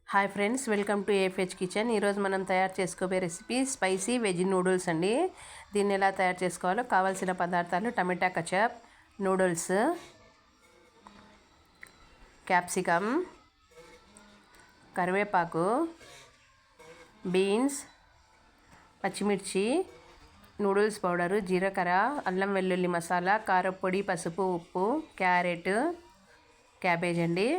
Hi friends, welcome to ఏఫ్హెచ్ kitchen. ఈరోజు మనం తయారు చేసుకోబోయే రెసిపీ స్పైసీ వెజ్ నూడిల్స్ అండి. దీన్ని ఎలా తయారు చేసుకోవాలో కావాల్సిన పదార్థాలు: టమాటా కచప్, నూడిల్స్, క్యాప్సికమ్, కరివేపాకు, బీన్స్, పచ్చిమిర్చి, నూడిల్స్ పౌడరు, జీలకర్ర, అల్లం వెల్లుల్లి మసాలా, కారపొడి, పసుపు, ఉప్పు, క్యారెట్, క్యాబేజ్ అండి.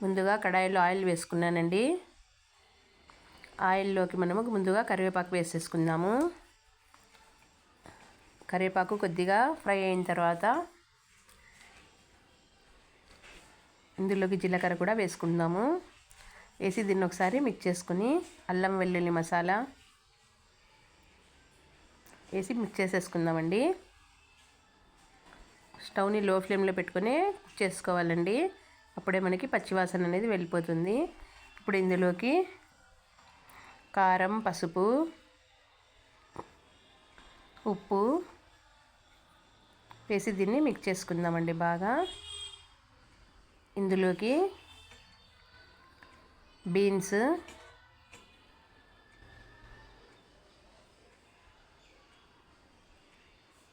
ముందుగా కడాయిలో ఆయిల్ వేసుకున్నానండి. ఆయిల్లోకి మనము ముందుగా కరివేపాకు వేసేసుకుందాము. కరివేపాకు కొద్దిగా ఫ్రై అయిన తర్వాత ఇందులోకి జీలకర్ర కూడా వేసుకుందాము. వేసి దీన్ని ఒకసారి మిక్స్ చేసుకుని అల్లం వెల్లుల్లి మసాలా వేసి మిక్స్ చేసేసుకుందామండి. స్టవ్ని లో ఫ్లేమ్లో పెట్టుకొని కుక్ చేసుకోవాలండి. అప్పుడే మనకి పచ్చివాసన అనేది వెళ్ళిపోతుంది. ఇప్పుడు ఇందులోకి కారం, పసుపు, ఉప్పు వేసి దీన్ని మిక్స్ చేసుకుందామండి బాగా. ఇందులోకి బీన్స్,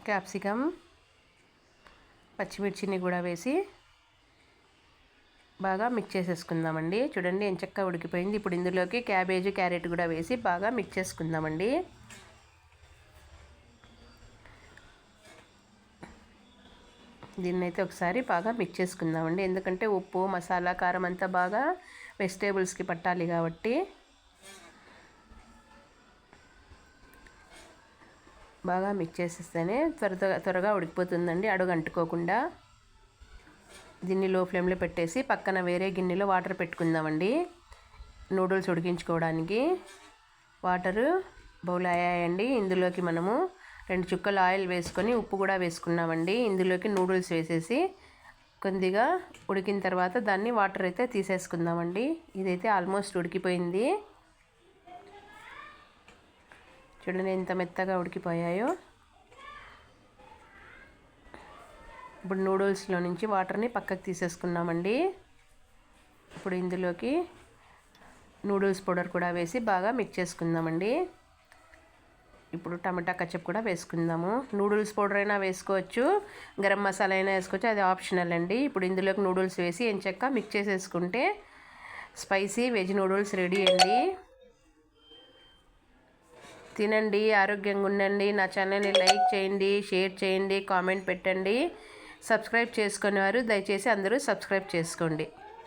క్యాప్సికమ్, పచ్చిమిర్చిని కూడా వేసి బాగా మిక్స్ చేసేసుకుందామండి. చూడండి ఎంచక్కా ఉడికిపోయింది. ఇప్పుడు ఇందులోకి క్యాబేజ్, క్యారెట్ కూడా వేసి బాగా మిక్స్ చేసుకుందామండి. దీన్నైతే ఒకసారి బాగా మిక్స్ చేసుకుందామండి. ఎందుకంటే ఉప్పు, మసాలా, కారం అంతా బాగా వెజిటేబుల్స్కి పట్టాలి కాబట్టి బాగా మిక్స్ చేసేస్తేనే త్వరగా ఉడికిపోతుందండి, అడుగు అంటుకోకుండా. దీన్ని లో ఫ్లేమ్లో పెట్టేసి పక్కన వేరే గిన్నెలో వాటర్ పెట్టుకుందామండి. నూడిల్స్ ఉడికించుకోవడానికి వాటరు బౌల్ అయ్యాయండి. ఇందులోకి మనము 2 చుక్కల ఆయిల్ వేసుకొని ఉప్పు కూడా వేసుకున్నామండి. ఇందులోకి నూడిల్స్ వేసేసి కొద్దిగా ఉడికిన తర్వాత దాన్ని వాటర్ అయితే తీసేసుకుందామండి. ఇదైతే ఆల్మోస్ట్ ఉడికిపోయింది. చూడండి ఎంత మెత్తగా ఉడికిపోయాయో. ఇప్పుడు నూడిల్స్లో నుంచి వాటర్ని పక్కకు తీసేసుకున్నామండి. ఇప్పుడు ఇందులోకి నూడిల్స్ పౌడర్ కూడా వేసి బాగా మిక్స్ చేసుకుందామండి. ఇప్పుడు టమాటా కచప్ కూడా వేసుకుందాము. నూడిల్స్ పౌడర్ అయినా వేసుకోవచ్చు, గరం మసాలా అయినా వేసుకోవచ్చు, అది ఆప్షనల్ అండి. ఇప్పుడు ఇందులోకి నూడిల్స్ వేసి ఎంచక్కా మిక్స్ చేసేసుకుంటే స్పైసీ వెజ్ నూడిల్స్ రెడీ అండి. తినండి, ఆరోగ్యంగా ఉండండి. నా ఛానల్ని లైక్ చేయండి, షేర్ చేయండి, కామెంట్ పెట్టండి. సబ్స్క్రైబ్ చేసుకునేవారు దయచేసి అందరూ సబ్స్క్రైబ్ చేసుకోండి.